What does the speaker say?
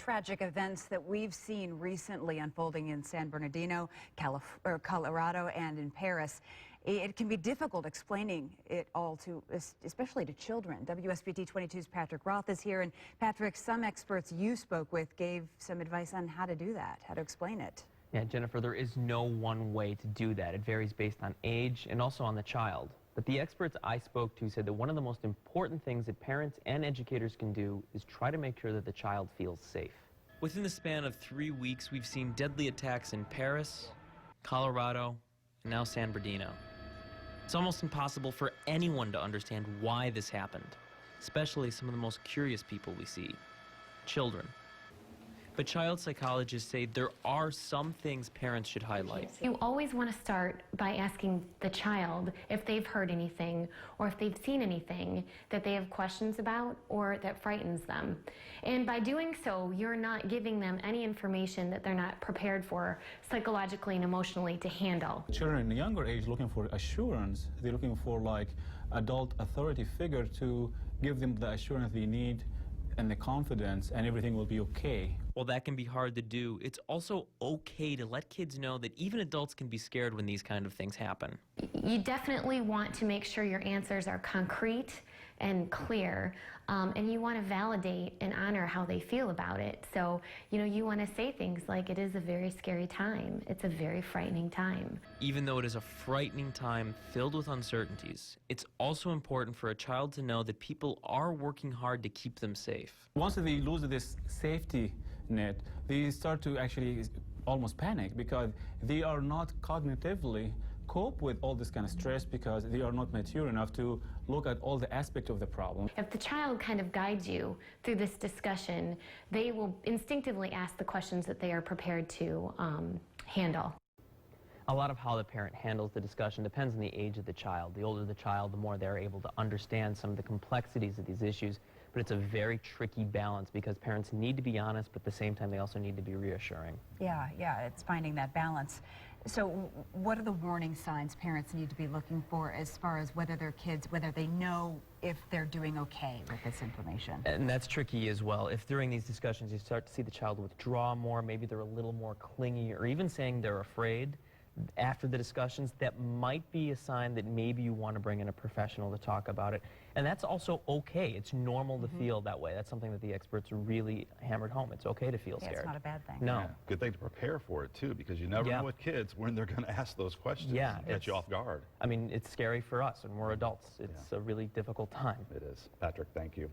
tragic events that we've seen recently unfolding in San Bernardino, Colorado, and in Paris, it can be difficult explaining it all to, especially to children. WSBT-22's Patrick Roth is here, and Patrick, some experts you spoke with gave some advice on how to do that, how to explain it. Yeah, Jennifer, there is no one way to do that. It varies based on age and also on the child. But the experts I spoke to said that one of the most important things that parents and educators can do is try to make sure that the child feels safe. Within the span of 3 weeks, we've seen deadly attacks in Paris, Colorado, and now San Bernardino. It's almost impossible for anyone to understand why this happened, especially some of the most curious people we see, children. But child psychologists say there are some things parents should highlight. You always want to start by asking the child if they've heard anything or if they've seen anything that they have questions about or that frightens them. And by doing so, you're not giving them any information that they're not prepared for psychologically and emotionally to handle. Children in a younger age looking for assurance. They're looking for like adult authority figure to give them the assurance they need and the confidence, and everything will be okay. While that can be hard to do, it's also okay to let kids know that even adults can be scared when these kind of things happen. You definitely want to make sure your answers are concrete and clear, and you want to validate and honor how they feel about it. So, you want to say things like, it is a very scary time. It's a very frightening time. Even though it is a frightening time filled with uncertainties, it's also important for a child to know that people are working hard to keep them safe. Once they lose this safety net, they start to actually almost panic because they are not cognitively cope with all this kind of stress because they are not mature enough to look at all the aspects of the problem. If the child kind of guides you through this discussion, they will instinctively ask the questions that they are prepared to handle. A lot of how the parent handles the discussion depends on the age of the child. The older the child, the more they're able to understand some of the complexities of these issues. But it's a very tricky balance because parents need to be honest, but at the same time they also need to be reassuring. Yeah, it's finding that balance. So what are the warning signs parents need to be looking for as far as whether their kids, whether they know if they're doing okay with this information? And that's tricky as well. If during these discussions you start to see the child withdraw more, maybe they're a little more clingy, or even saying they're afraid after the discussions, that might be a sign that maybe you want to bring in a professional to talk about it. And that's also okay. It's normal to feel that way. That's something that the experts really hammered home. It's okay to feel scared. It's not a bad thing. No. Yeah. Good thing to prepare for it, too, because you never know with kids when they're going to ask those questions and catch you off guard. I mean, it's scary for us, and we're adults. It's a really difficult time. It is. Patrick, thank you.